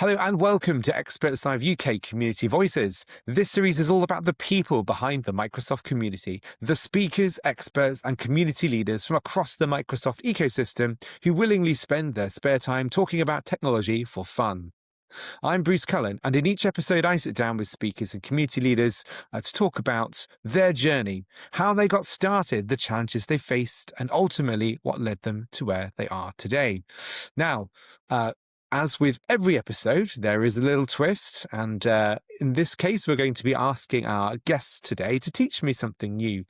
Hello and welcome to Experts Live UK Community Voices. This series is all about the people behind the Microsoft community, the speakers, experts and community leaders from across the Microsoft ecosystem who willingly spend their spare time talking about technology for fun. I'm Bruce Cullen, and in each episode I sit down with speakers and community leaders to talk about their journey, how they got started, the challenges they faced, and ultimately what led them to where they are today. Now, as with every episode, there is a little twist, and in this case, we're going to be asking our guests today to teach me something new.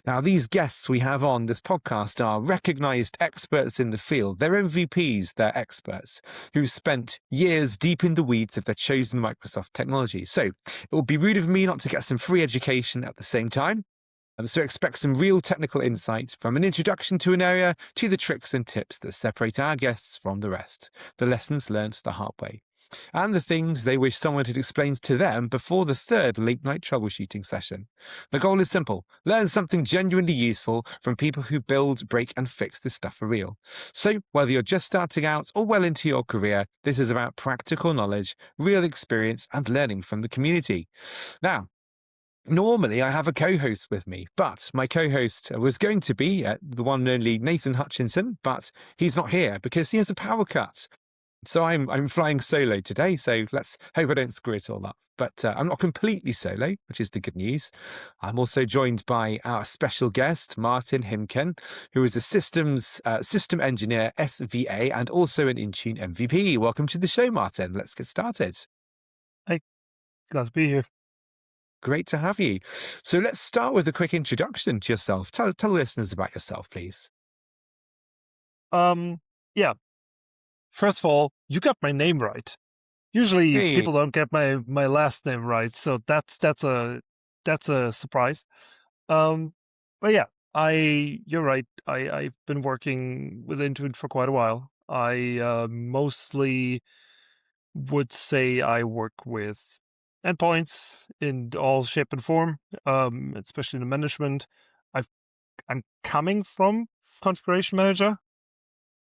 Now, these guests we have on this podcast are recognised experts in the field. They're MVPs, they're experts who've spent years deep in the weeds of their chosen Microsoft technology. So it would be rude of me not to get some free education at the same time. So expect some real technical insight, from an introduction to an area to the tricks and tips that separate our guests from the rest, the lessons learned the hard way, and the things they wish someone had explained to them before the third late-night troubleshooting session. The goal is simple: learn something genuinely useful from people who build, break and fix this stuff for real. So whether you're just starting out or well into your career, this is about practical knowledge, real experience and learning from the community. Now, normally, I have a co-host with me, but my co-host was going to be the one and only Nathan Hutchinson, but he's not here because he has a power cut. So I'm flying solo today, so let's hope I don't screw it all up. But I'm not completely solo, which is the good news. I'm also joined by our special guest, Martin Himken, who is a system engineer, SVA, and also an Intune MVP. Welcome to the show, Martin. Let's get started. Hey, glad to be here. Great to have you. So let's start with a quick introduction to yourself. Tell listeners about yourself, please. Yeah. First of all, you got my name right. Usually people don't get my last name right, so that's a surprise. But yeah, you're right. I've been working with Intune for quite a while. I mostly would say I work with endpoints in all shape and form, especially in the management. I'm coming from Configuration Manager.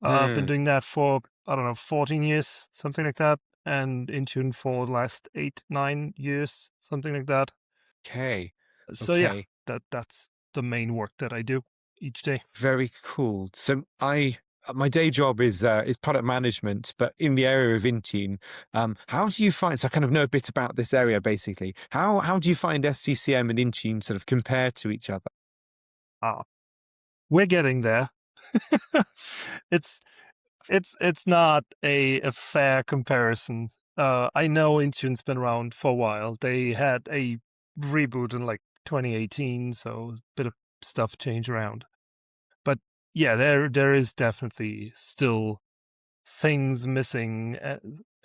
I've been doing that for, 14 years, something like that, and Intune for the last 8-9 years, something like that. Okay. So yeah, that's the main work that I do each day. Very cool. So my day job is product management, but in the area of Intune. How do you find? So I kind of know a bit about this area, basically. How do you find SCCM and Intune sort of compare to each other? We're getting there. It's not a fair comparison. I know Intune's been around for a while. They had a reboot in like 2018, so a bit of stuff changed around. But yeah, there is definitely still things missing,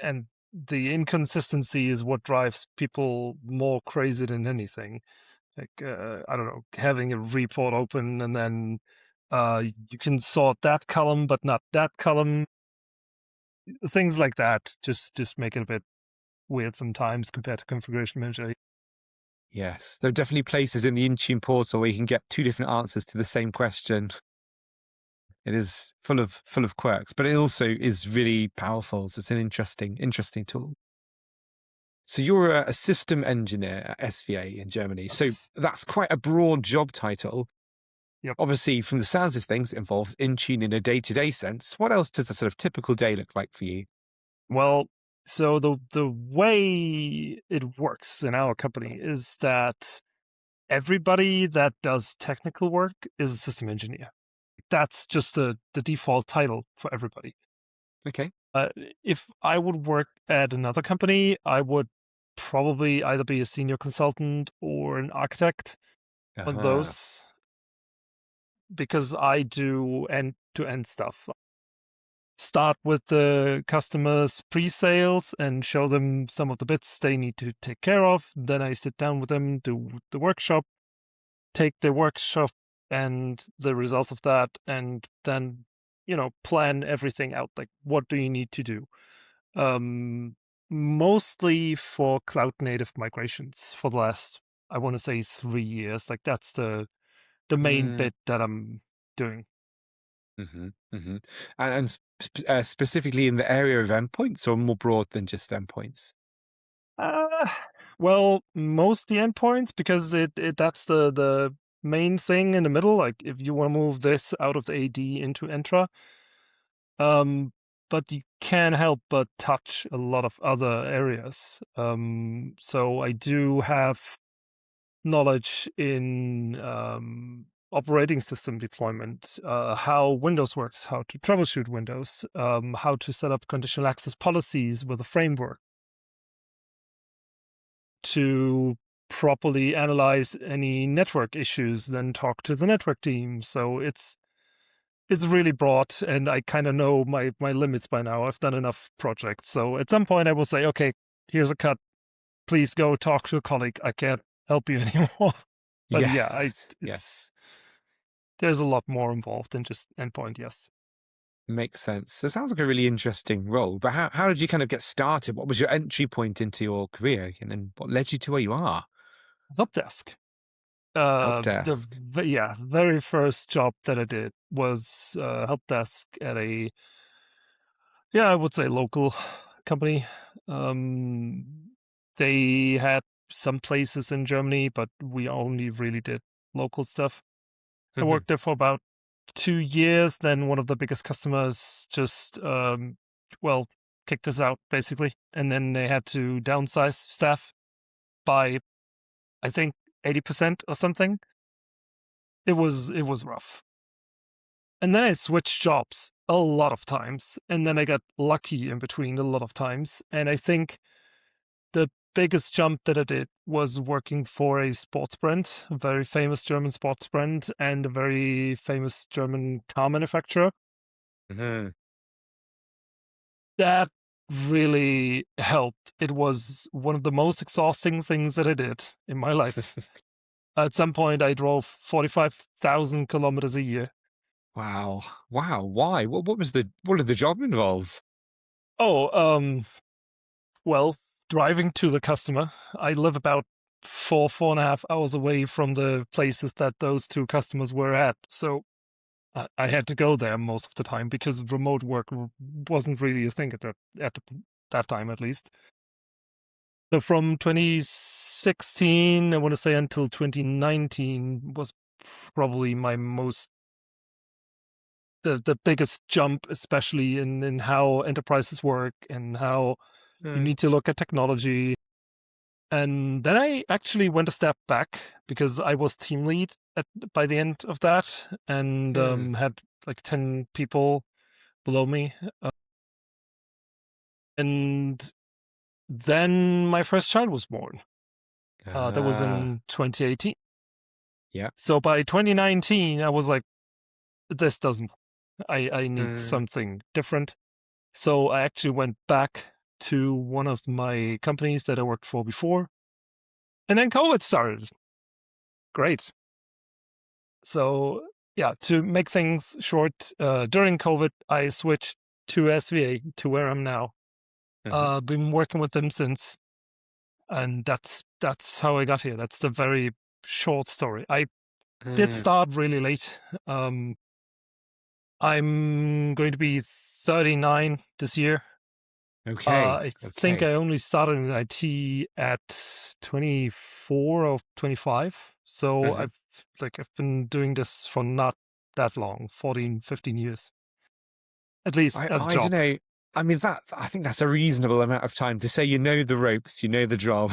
and the inconsistency is what drives people more crazy than anything. Like, I don't know, having a report open and then you can sort that column but not that column. Things like that just make it a bit weird sometimes compared to Configuration Manager. Yes, there are definitely places in the Intune portal where you can get two different answers to the same question. It is full of quirks, but it also is really powerful. So it's an interesting tool. So you're a system engineer at SVA in Germany. So that's quite a broad job title. Yep. Obviously, from the sounds of things, it involves Intune in a day-to-day sense. What else does a sort of typical day look like for you? Well, so the way it works in our company is that everybody that does technical work is a system engineer. That's just the default title for everybody. Okay. If I would work at another company, I would probably either be a senior consultant or an architect on those, because I do end-to-end stuff. Start with the customers' pre-sales and show them some of the bits they need to take care of. Then I sit down with them, do the workshop, take the workshop and the results of that, and then, plan everything out. Like, what do you need to do? Mostly for cloud native migrations for the last, I want to say 3 years. Like, that's the main bit that I'm doing. Hmm. And specifically in the area of endpoints, or more broad than just endpoints? Uh, well, most the endpoints because it that's the main thing in the middle. Like if you want to move this out of the AD into Entra, um, but you can't help but touch a lot of other areas. So I do have knowledge in operating system deployment, how Windows works, how to troubleshoot Windows, how to set up conditional access policies with a framework to properly analyze any network issues, then talk to the network team. So it's really broad, and I kind of know my limits by now. I've done enough projects, so at some point I will say, okay, here's a cut. Please go talk to a colleague. I can't help you anymore. But yeah, Yes, yes. it's there's a lot more involved than just endpoint. Yes, Makes sense. So it sounds like a really interesting role, but how did you kind of get started? What was your entry point into your career? And then what led you to where you are? help desk. Help The desk. yeah, very first job that I did was help desk at a, yeah, I would say local company. Um, they had some places in Germany, but we only really did local stuff. I Hmm. worked there for about 2 years. Then one of the biggest customers just, well, kicked us out basically, and then they had to downsize staff by, I think, 80% or something. It was rough. And then I switched jobs a lot of times, and then I got lucky in between a lot of times. And I think the biggest jump that I did was working for a sports brand, a very famous German sports brand, and a very famous German car manufacturer. Hmm. That really helped. It was one of the most exhausting things that I did in my life. At some point, I drove 45,000 kilometers a year. Wow. Wow. Why? What did the job involve? Oh, well, driving to the customer. I live about 4.5 hours away from the places that those two customers were at. So I had to go there most of the time because remote work wasn't really a thing that time, at least. So from 2016, I want to say, until 2019 was probably my most the biggest jump, especially in how enterprises work and how you Mm, need to look at technology. And then I actually went a step back because I was team lead by the end of that, and mm. had like 10 people below me. And then my first child was born. That was Ah, in 2018. yeah. So by 2019, I was like, this doesn't, I need Mm, something different. So I actually went back to one of my companies that I worked for before. And then COVID started. Great. So yeah, to make things short, during COVID, I switched to SVA, to where I'm now. mhm, Been working with them since, and that's how I got here. That's the very short story. I did mm. start really late. Um, I'm going to be 39 this year. Okay, I think okay. I only started in IT at 24 or 25. So Mhm. I've been doing this for not that long, 14, 15 years, at least as a I don't job. know. I mean, I think that's a reasonable amount of time to say you know the ropes, you know the job.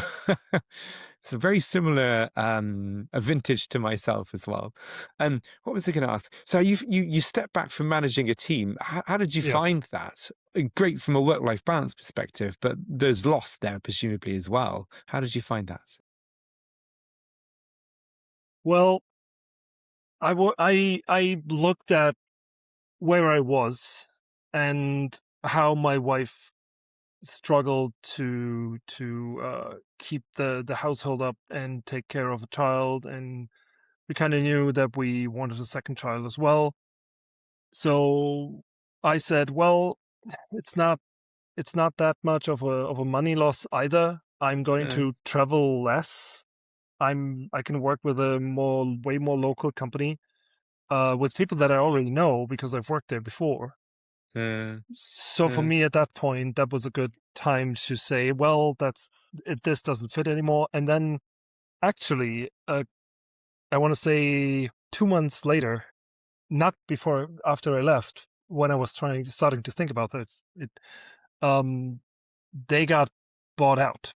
It's a very similar a vintage to myself as well. What was I going to ask? So you step back from managing a team. How did you Yes. find that? Great from a work-life balance perspective, but there's loss there presumably as well. How did you find that? Well, I looked at where I was and how my wife struggled to keep the household up and take care of a child, and we kind of knew that we wanted a second child as well. So I said, well, it's not it's not that much of a money loss either. I'm going Uh, to travel less. I can work with a way more local company. with people that I already know because I've worked there before. Uh, So for uh, me at that point, that was a good time to say, well, this doesn't fit anymore. And then actually, I want to say 2 months later, not after I left, when I was starting to think about um, they got bought out.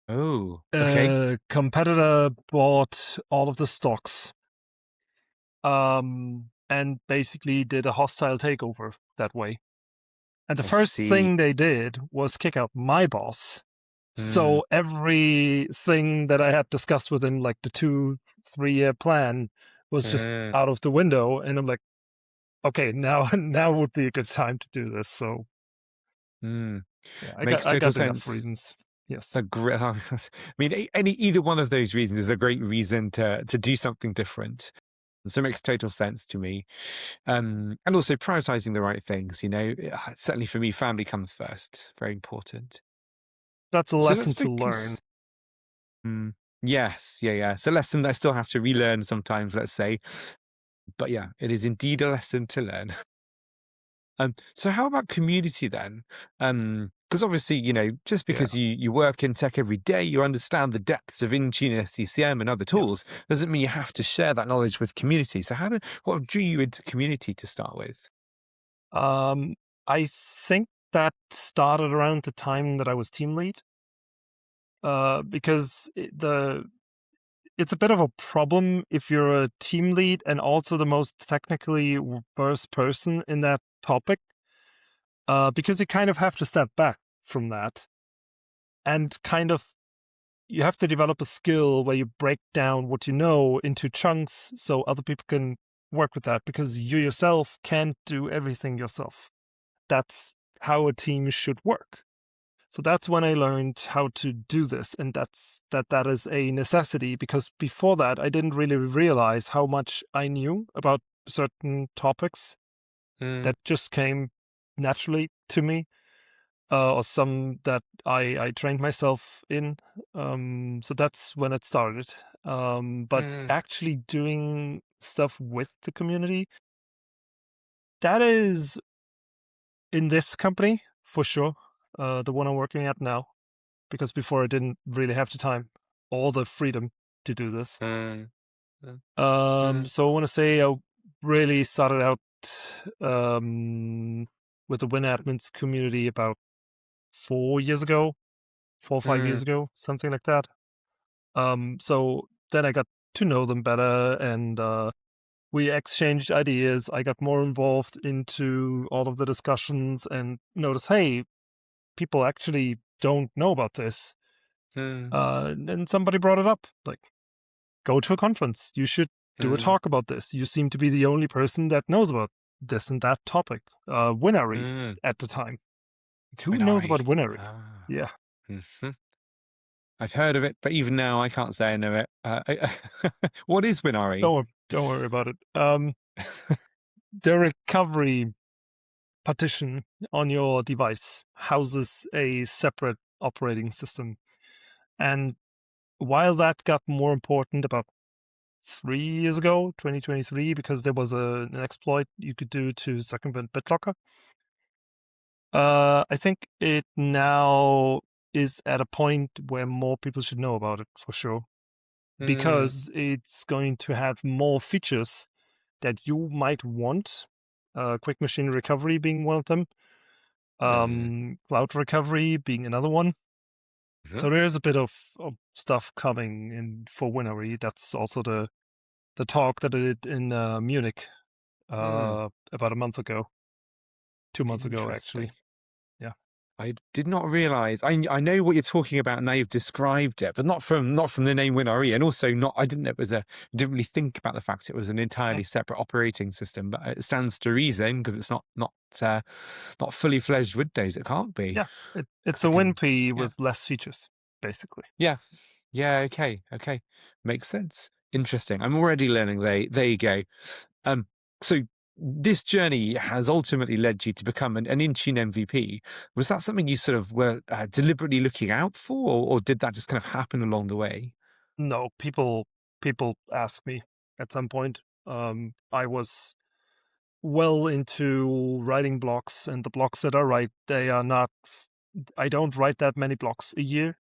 oh, okay. A competitor bought all of the stocks, and basically did a hostile takeover that way. And the I first see. thing they did was kick out my boss. Mm, So everything that I had discussed within like the 2-3 year plan was just uh, out of the window. And I'm like, okay, now would be a good time to do this. So mm. yeah, Makes I total got enough sense. reasons. Yes. A great, I mean, either one of those reasons is a great reason to do something different. So it makes total sense to me. And also prioritizing the right things, certainly for me, family comes first. Very important. That's a So lesson let's to learn. focus. Mm, yes, yeah, yeah. It's a lesson that I still have to relearn sometimes, let's say. But yeah, it is indeed a lesson to learn. So how about community then? Because obviously, just Yeah. because you work in tech every day, you understand the depths of Intune and SCCM and other tools, Yes. doesn't mean you have to share that knowledge with community. So what drew you into community to start with? Um, I think that started around the time that I was team lead. Because it's a bit of a problem if you're a team lead and also the most technically versed person in that topic, because you kind of have to step back from that and kind of you have to develop a skill where you break down what you know into chunks so other people can work with that because you yourself can't do everything yourself. That's how a team should work. So that's when I learned how to do this, and that is a necessity because before that I didn't really realize how much I knew about certain topics Mm, that just came naturally to me, or some that I trained myself in. So that's when it started. But mm, actually doing stuff with the community, that is in this company for sure, the one I'm working at now. Because before I didn't really have the time or the freedom to do this. mm, mm, mm, So I want to say I really started out with the WinAdmins community about 4 years ago, 4 or 5 years mm, ago, something like that. So then I got to know them better and we exchanged ideas. I got more involved into all of the discussions and noticed, hey, people actually don't know about this. mm, Then somebody brought it up, like, go to a conference. You should do a mm, talk about this. You seem to be the only person that knows about this and that topic. Winery mm. at the time. Like, who knows Minari. about Winery? Ah. Yeah, Mhm. I've heard of it, but even now I can't say I know it. What is Minari? don't worry about it. The recovery partition on your device houses a separate operating system, and while that got more important about 3 years ago, 2023, because there was an exploit you could do to circumvent BitLocker. I think it now is at a point where more people should know about it for sure, Mm, because it's going to have more features that you might want. Quick machine recovery being one of them, mm, cloud recovery being another one. mhm, So there's a bit of stuff coming in for Winery. That's also the talk that I did in Munich mm. about a month ago, 2 months ago Interesting. actually. Yeah. I did not realize. I know what you're talking about now. You've described it, but not from the name Winari, and also not. I didn't know it was a. I didn't really think about the fact it was an entirely separate operating system. But it stands to reason because it's not fully fledged Windows. It can't be Yeah, it's because I a can. WinP Yeah, with less features, basically. yeah, yeah. Okay, okay, makes sense. Interesting. I'm already learning. There you go. Um, so this journey has ultimately led you to become an Intune MVP. Was that something you sort of were deliberately looking out for, or did that just kind of happen along the way? No, people ask me at some point. I was well into writing blocks, and the blocks that I write, they are not. I don't write that many blocks a year,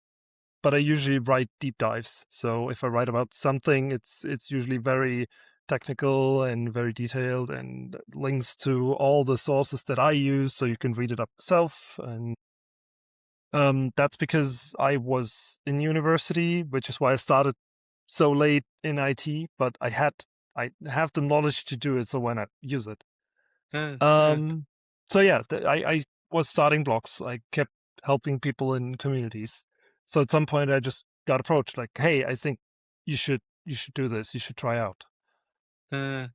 but I usually write deep dives. So if I write about something, it's usually very technical and very detailed, and links to all the sources that I use, so you can read it up yourself. And that's because I was in university, which is why I started so late in IT. But I have the knowledge to do it, so why not use it? Uh, uh, Um, so yeah, I was starting blocks. I kept helping people in communities. So at some point, I just got approached like, "Hey, I think you should do this. You should try out." uh,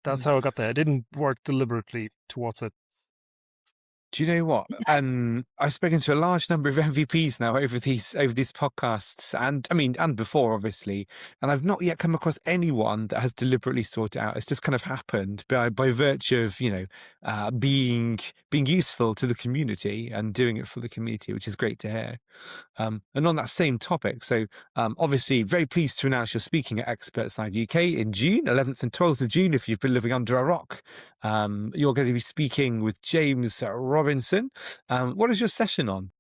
That's uh. how I got there. I didn't work deliberately towards it. Do you know what? I've spoken to a large number of MVPs now over these podcasts, and I mean, and before, obviously, and I've not yet come across anyone that has deliberately sought it out. It's just kind of happened by virtue of being useful to the community and doing it for the community, which is great to hear. And on that same topic, so obviously, very pleased to announce you're speaking at Experts Live UK in June, 11th and 12th of June, if you've been living under a rock. You're going to be speaking with James Robinson. What is your session on?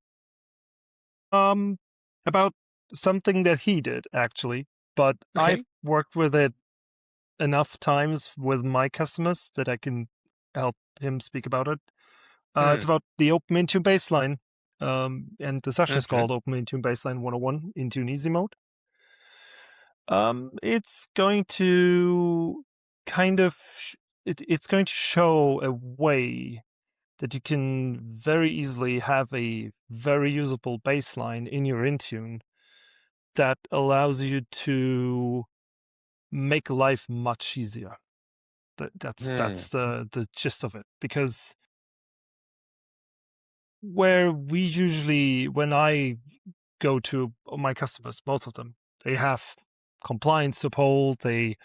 Um, about something that he did actually, but I've Okay. worked with it enough times with my customers that I can help him speak about it. It's Hmm. about the Open Intune baseline, and the session is Okay. called Open Intune Baseline 101 Intune Easy Mode. It's going to kind of it's going to show a way that you can very easily have a very usable baseline in your Intune that allows you to make life much easier. Hmm. That's the gist of it. Because when I go to my customers, most of them, they have compliance to uphold. They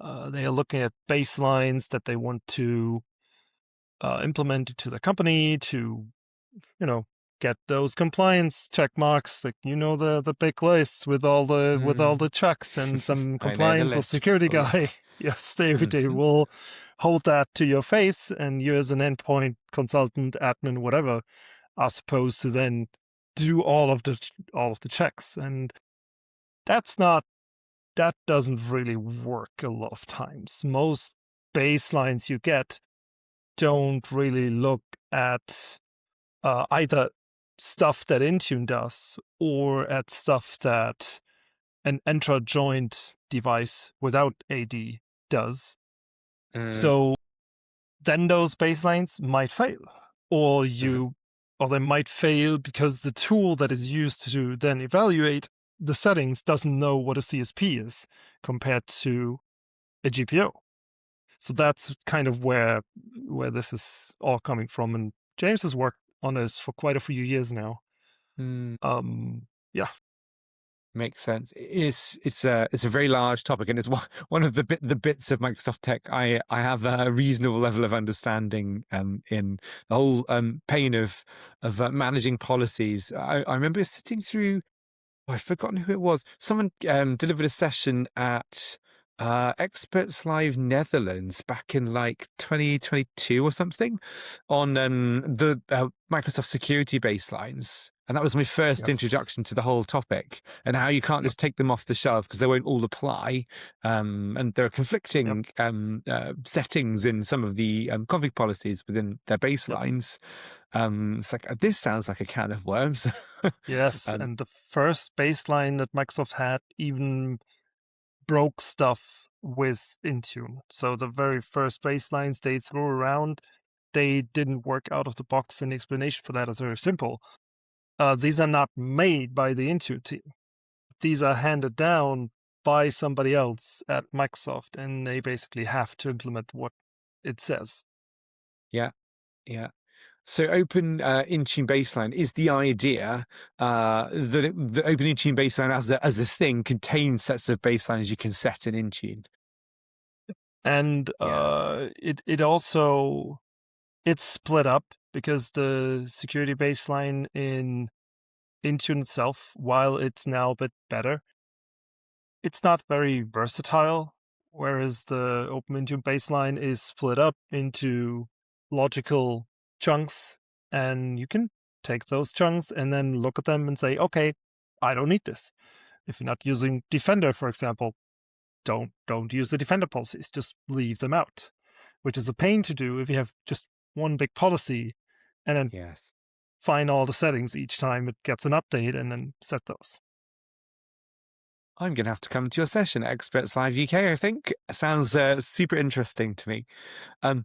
are looking at baselines that they want to implement into the company to, you know, get those compliance check marks, like the big lists with all Hmm. the checks, and some I know the compliance or list. security Oh guy. yes. Yes, they Hmm. will hold that to your face, and you as an endpoint consultant, admin, whatever, are supposed to then do all of the checks. And that's not that doesn't really work a lot of times. Most baselines you get don't really look at either stuff that Intune does or at stuff that an Entra joined device without AD does. Hmm. So then those baselines might fail, or Hmm. they might fail because the tool that is used to then evaluate the settings doesn't know what a CSP is compared to a GPO. So that's kind of where this is all coming from. And James has worked on this for quite a few years now. Hmm. Yeah. Makes sense. It's a very large topic, and it's one of the bits of Microsoft tech I have a reasonable level of understanding in the whole pain of managing policies. I remember sitting through. Oh, I've forgotten who it was. Someone delivered a session at Experts Live Netherlands back in like 2022 or something on the Microsoft security baselines. And that was my first Yes. introduction to the whole topic and how you can't Yep. just take them off the shelf because they won't all apply. And there are Yep. conflicting settings in some of the config policies within their Yep. baselines. It's like, this sounds like a can of worms. Yes. um, And the first baseline that Microsoft had even broke stuff with Intune. So the very first baselines they threw around, they didn't work out of the box. And the explanation for that is very simple. These are not made by the Intune team. These are handed down by somebody else at Microsoft, and they basically have to implement what it says. yeah, yeah. So Open Intune Baseline is the idea that the Open Intune Baseline as a thing contains sets of baselines you can set in Intune. And Yeah, it also it's split up because the security baseline in Intune itself, while it's now a bit better, it's not very versatile. whereas the Open Intune baseline is split up into logical chunks, and you can take those chunks and then look at them and say, okay, I don't need this. If you're not using Defender, for example, don't use the Defender policies, just leave them out, which is a pain to do if you have just one big policy and then Yes. find all the settings each time it gets an update and then set those. I'm going to have to come to your session at Experts Live UK, I think. Sounds super interesting to me. So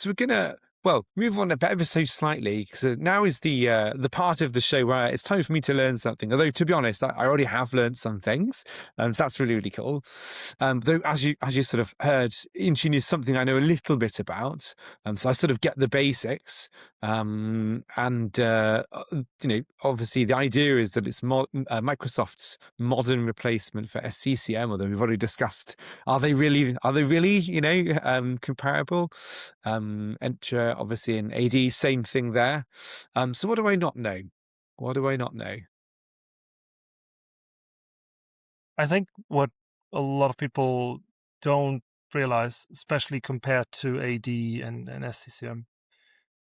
we're going to, move on ever so slightly, because now is the part of the show where it's time for me to learn something. Although, to be honest, I already have learned some things. So that's really, really cool. Though, as you sort of heard, Intune is something I know a little bit about. So I sort of get the basics. Obviously the idea is that it's Microsoft's modern replacement for SCCM, although we've already discussed, are they really, comparable? Entra, obviously, in AD, same thing there. So what do I not know? What do I not know? I think what a lot of people don't realize, especially compared to AD and SCCM,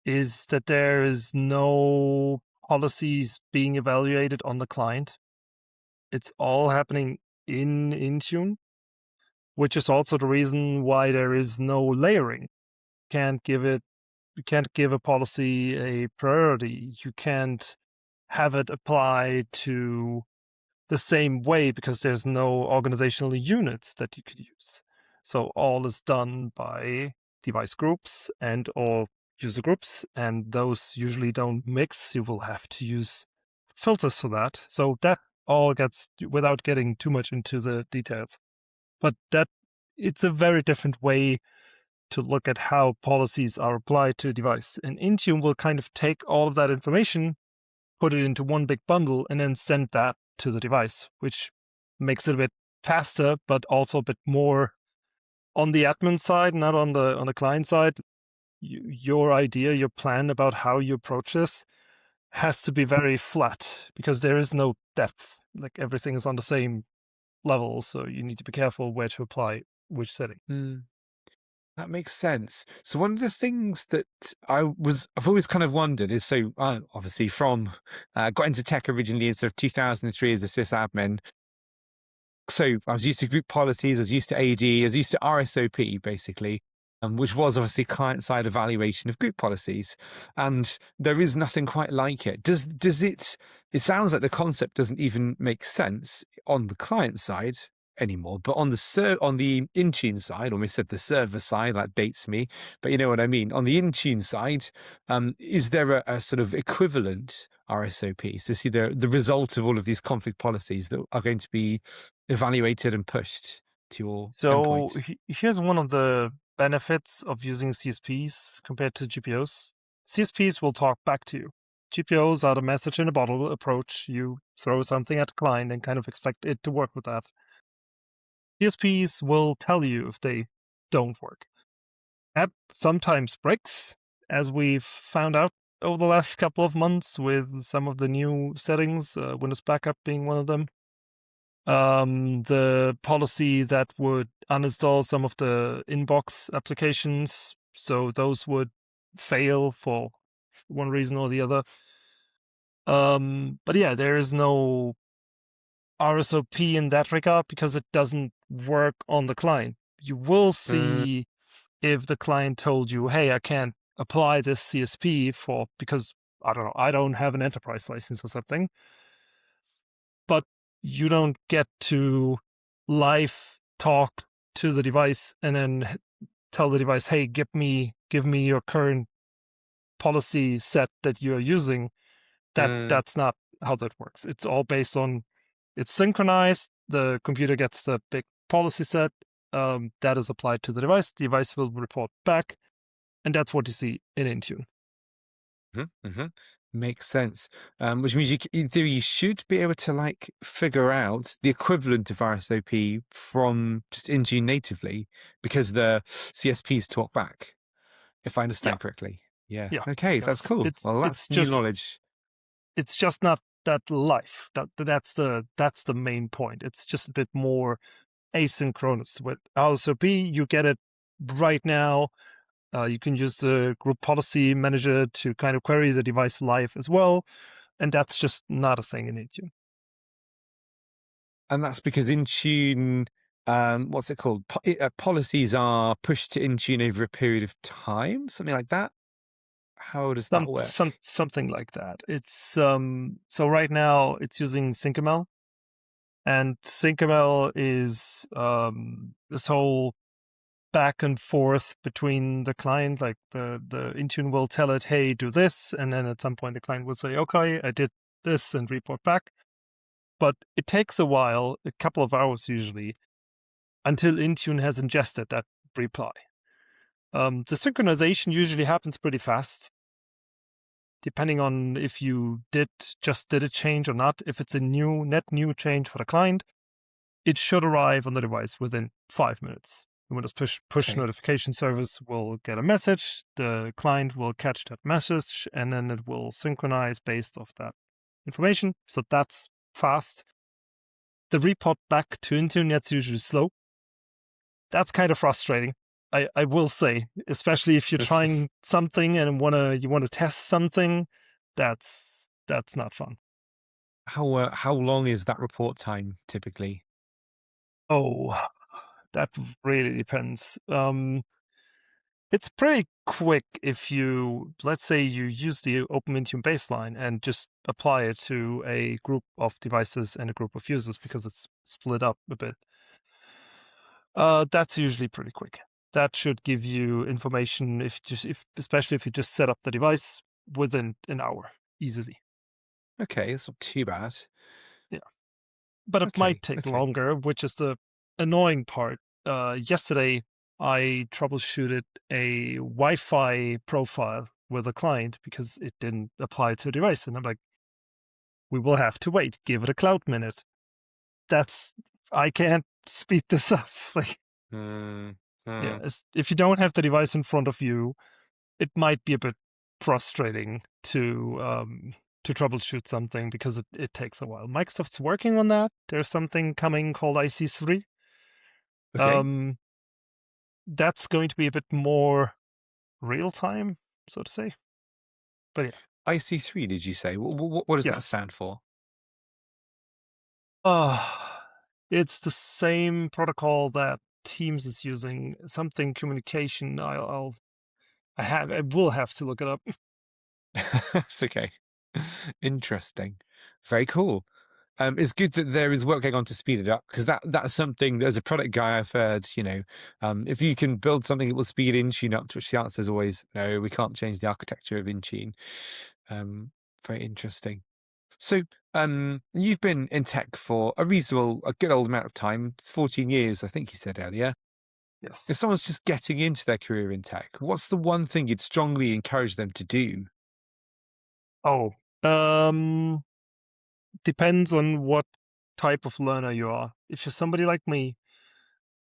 is that there is no policies being evaluated on the client. It's all happening in Intune, which is also the reason why there is no layering. You can't give a policy a priority. You can't have it apply to the same way because there's no organizational units that you could use. So all is done by device groups and or user groups, and those usually don't mix. You will have to use filters for that. So that all gets, without getting too much into the details, but that it's a very different way to look at how policies are applied to a device. And Intune will kind of take all of that information, put it into one big bundle, and then send that to the device, which makes it a bit faster, but also a bit more on the admin side, not on the client side. Your idea, your plan about how you approach this has to be very flat because there is no depth. Like everything is on the same level, so you need to be careful where to apply which setting. That makes sense. So one of the things that I've always kind of wondered is, so obviously got into tech originally in sort of 2003 as a sysadmin. So I was used to group policies, I was used to AD, I was used to RSOP basically, which was obviously client-side evaluation of group policies. And there is nothing quite like it. Does it sounds like the concept doesn't even make sense on the client side anymore, but on the Intune side, almost said the server side, that dates me, but you know what I mean. On the Intune side, is there a sort of equivalent RSOP to see the result of all of these config policies that are going to be evaluated and pushed to your So endpoint? here's one of the benefits of using CSPs compared to GPOs. CSPs will talk back to you. GPOs are the message in a bottle approach. You throw something at the client and kind of expect it to work with that. CSPs will tell you if they don't work. That sometimes breaks, as we've found out over the last couple of months with some of the new settings, Windows Backup being one of them. The policy that would uninstall some of the inbox applications, so those would fail for one reason or the other. But yeah, there is no RSOP in that regard because it doesn't work on the client. You will see if the client told you, hey, I can't apply this CSP because I don't know, I don't have an enterprise license or something. But you don't get to live talk to the device and then tell the device, hey, give me your current policy set that you're using. That's not how that works. It's all based on, it's synchronized. The computer gets the big policy set that is applied to the device. The device will report back, and that's what you see in Intune. Makes sense. Which means in theory, you should be able to figure out the equivalent of RSOP from just Intune natively because the CSPs talk back, if I understand correctly. Yeah. Okay, that's cool. Well, that's new knowledge. It's just not that live. That's the main point. It's just a bit more asynchronous with LSOP. You get it right now. You can use the group policy manager to kind of query the device live as well. And that's just not a thing in Intune. And that's because Intune, what's it called? Policies are pushed to Intune over a period of time, something like that. How does that work? Something like that. It's so right now it's using SyncML, and SyncML is this whole back and forth between the client. Like the Intune will tell it, "Hey, do this," and then at some point the client will say, "Okay, I did this," and report back. But it takes a while, a couple of hours usually, until Intune has ingested that reply. The synchronization usually happens pretty fast, depending on if you just did a change or not. If it's a net new change for the client, it should arrive on the device within 5 minutes. The Windows push notification service will get a message, the client will catch that message, and then it will synchronize based off that information. So that's fast. The report back to Intune, that's usually slow. That's kind of frustrating, I will say, especially if you're trying something and you want to test something. That's not fun. How long is that report time typically? Oh, that really depends. It's pretty quick if let's say you use the Open Intune baseline and just apply it to a group of devices and a group of users because it's split up a bit. That's usually pretty quick. That should give you information especially if you just set up the device within an hour easily. Okay, it's not too bad. Yeah, but it might take longer, which is the annoying part. Yesterday, I troubleshooted a Wi-Fi profile with a client because it didn't apply to a device, and I'm like, we will have to wait. Give it a cloud minute. I can't speed this up. Like, yeah, if you don't have the device in front of you, it might be a bit frustrating to troubleshoot something because it takes a while. Microsoft's working on that. There's something coming called IC3. Okay. That's going to be a bit more real time, so to say. But yeah. IC3, did you say? What does that Yes. stand for? It's the same protocol that Teams is using. Something communication. I will have to look it up. It's okay. Interesting. Very cool. It's good that there is work going on to speed it up because that's something. As a product guy, I've heard, if you can build something that will speed Intune up, to which the answer is always no. We can't change the architecture of Intune. Very interesting. So, you've been in tech for a good old amount of time, 14 years, I think you said earlier. Yes. If someone's just getting into their career in tech, what's the one thing you'd strongly encourage them to do? Depends on what type of learner you are. If you're somebody like me,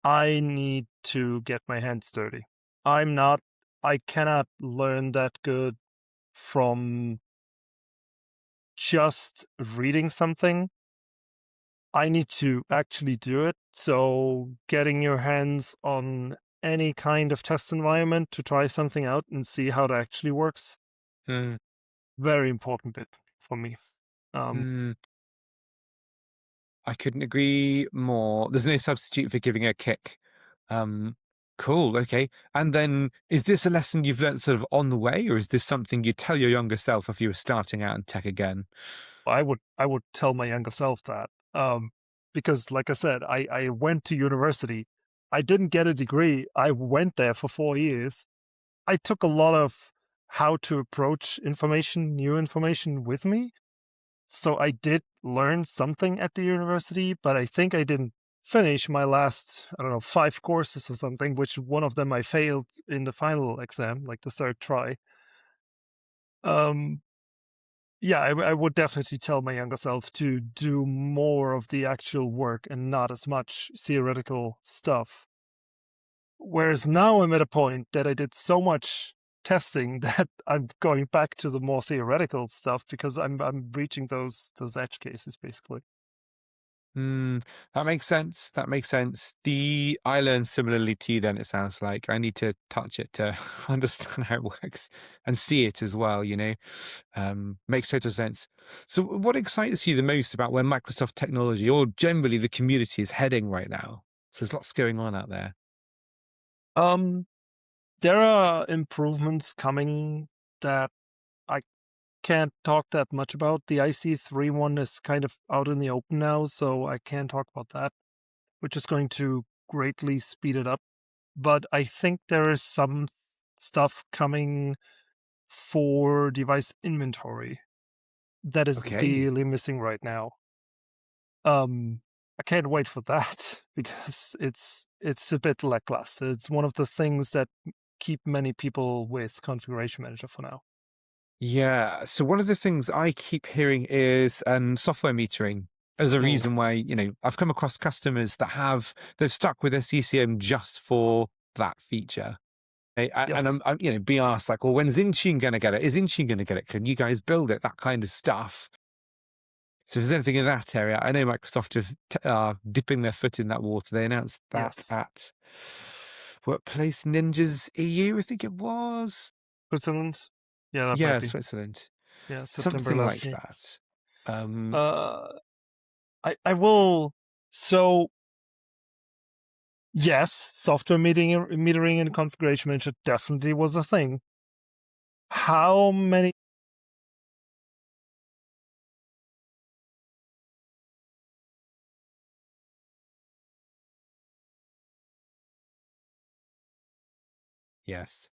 I need to get my hands dirty. I cannot learn that good from just reading something. I need to actually do it. So getting your hands on any kind of test environment to try something out and see how it actually works. Very important bit for me. I couldn't agree more. There's no substitute for giving a kick. Cool. Okay. And then is this a lesson you've learned sort of on the way, or is this something you'd tell your younger self if you were starting out in tech again? I would tell my younger self that, because like I said, I went to university. I didn't get a degree. I went there for 4 years. I took a lot of how to approach new information with me. So I did learn something at the university, but I think I didn't finish my last, 5 courses or something, which one of them I failed in the final exam, like the third try. Yeah, I would definitely tell my younger self to do more of the actual work and not as much theoretical stuff. Whereas now I'm at a point that I did so much testing that I'm going back to the more theoretical stuff because I'm reaching those edge cases basically. That makes sense. That makes sense. I learned similarly to you then, it sounds like. I need to touch it to understand how it works and see it as well, you know. Makes total sense. So what excites you the most about where Microsoft technology or generally the community is heading right now? So there's lots going on out there. Um, there are improvements coming that I can't talk that much about. The IC3 one is kind of out in the open now, so I can't talk about that, which is going to greatly speed it up. But I think there is some stuff coming for device inventory that is Okay. dearly missing right now. Um, I can't wait for that because it's a bit lackluster. It's one of the things that keep many people with Configuration Manager for now. Yeah. So one of the things I keep hearing is software metering as a Mm, reason why, I've come across customers that they've stuck with SCCM just for that feature. And yes, being asked like, well, when's Intune going to get it? Is Intune going to get it? Can you guys build it? That kind of stuff. So if there's anything in that area, I know Microsoft are dipping their foot in that water. They announced that yes. at Workplace Ninjas EU, I think it was. Switzerland, yeah, that might Yeah, be. Switzerland. Yeah, September Something last like year. that. Um, Uh, I will. So yes, software metering and configuration manager definitely was a thing. How many? yes.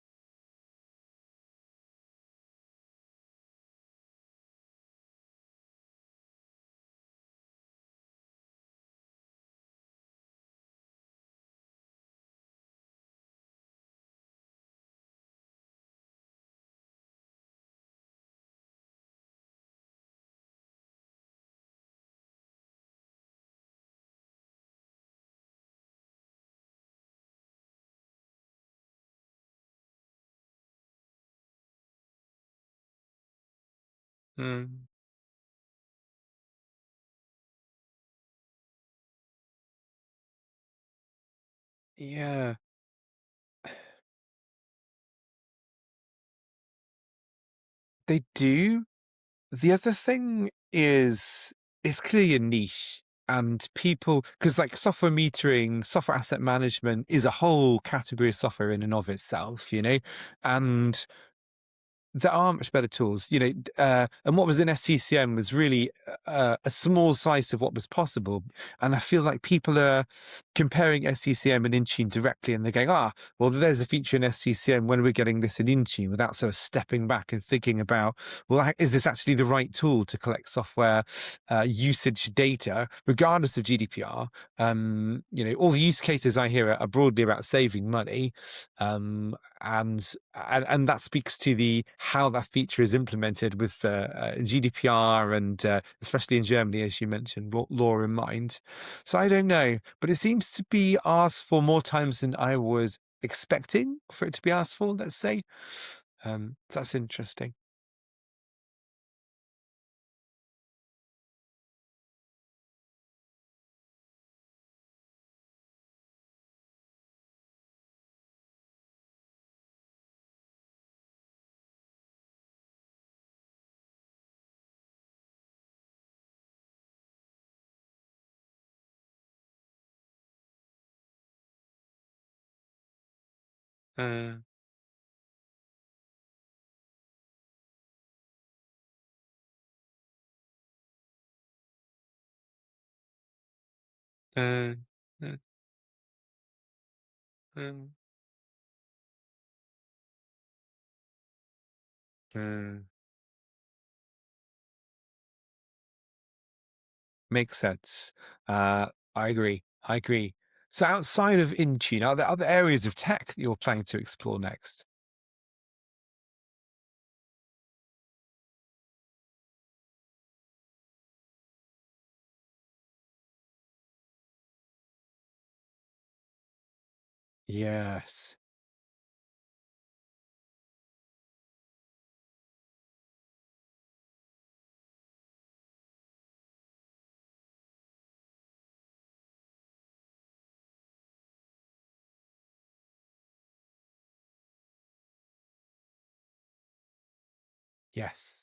Mm, yeah, they do. The other thing is it's clearly a niche and people because like software metering, software asset management is a whole category of software in and of itself, and there are much better tools, and what was in SCCM was really a small slice of what was possible. And I feel like people are comparing SCCM and Intune directly, and they're going, well, there's a feature in SCCM when we're getting this in Intune, without sort of stepping back and thinking about, well, is this actually the right tool to collect software usage data, regardless of GDPR? All the use cases I hear are broadly about saving money. Um, and that speaks to the how that feature is implemented with GDPR and especially in Germany, as you mentioned, law in mind. So I don't know, but it seems to be asked for more times than I was expecting for it to be asked for. Let's say, so that's interesting. Uh, uh, uh, um, uh, Makes sense. I agree. I agree. So outside of Intune, are there other areas of tech that you're planning to explore next? Yes. Yes.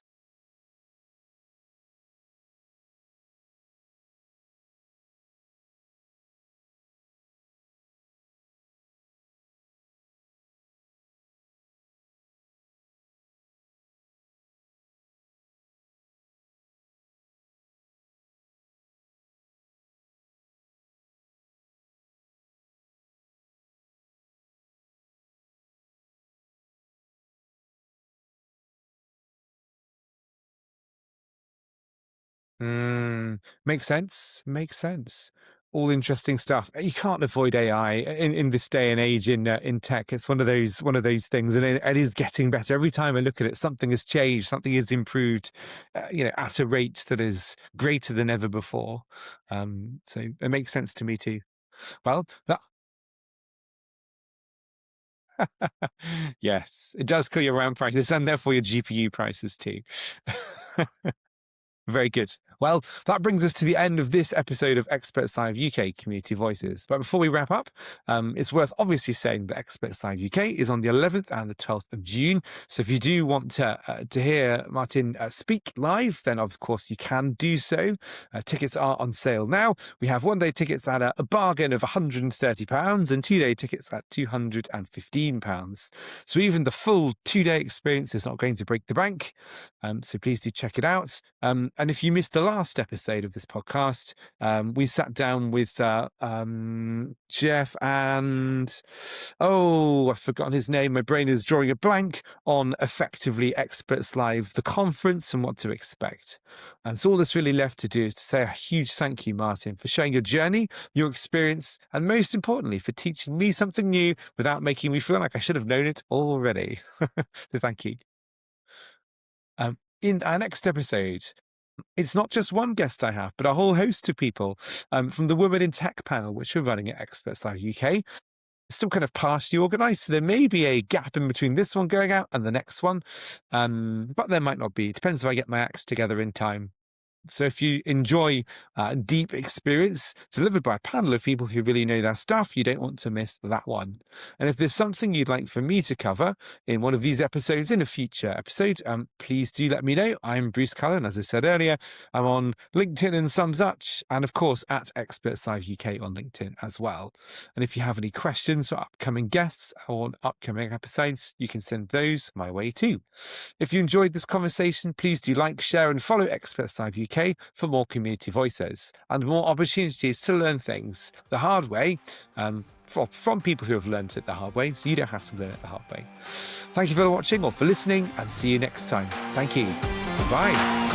Makes sense. Makes sense. All interesting stuff. You can't avoid AI in this day and age in tech. It's one of those things, and it is getting better every time I look at it. Something has changed. Something has improved, at a rate that is greater than ever before. So it makes sense to me too. Well, that yes, it does kill your RAM prices and therefore your GPU prices too. Very good. Well, that brings us to the end of this episode of Expert Side UK Community Voices. But before we wrap up, it's worth obviously saying that Expert Side UK is on the 11th and the 12th of June. So if you do want to hear Martin speak live, then of course you can do so. Tickets are on sale now. We have one-day tickets at a bargain of £130 and two-day tickets at £215. So even the full two-day experience is not going to break the bank. So please do check it out. And if you missed the last episode of this podcast, we sat down with Jeff and, I've forgotten his name. My brain is drawing a blank on effectively Experts Live, the conference, and what to expect. So all that's really left to do is to say a huge thank you, Martin, for sharing your journey, your experience, and most importantly, for teaching me something new without making me feel like I should have known it already. So thank you. In our next episode, it's not just one guest I have, but a whole host of people from the Women in Tech panel, which we're running at Experts Live UK. Still kind of partially organised, so there may be a gap in between this one going out and the next one, but there might not be. It depends if I get my acts together in time. So if you enjoy deep experience delivered by a panel of people who really know their stuff, you don't want to miss that one. And if there's something you'd like for me to cover in one of these episodes in a future episode, please do let me know. I'm Bruce Cullen, as I said earlier. I'm on LinkedIn and some such, and of course at Experts Live UK on LinkedIn as well. And if you have any questions for upcoming guests or upcoming episodes, you can send those my way too. If you enjoyed this conversation, please do like, share and follow Experts Live UK for more community voices and more opportunities to learn things the hard way from people who have learned it the hard way, so you don't have to learn it the hard way. Thank you for watching or for listening, and see you next time. Thank you. Bye.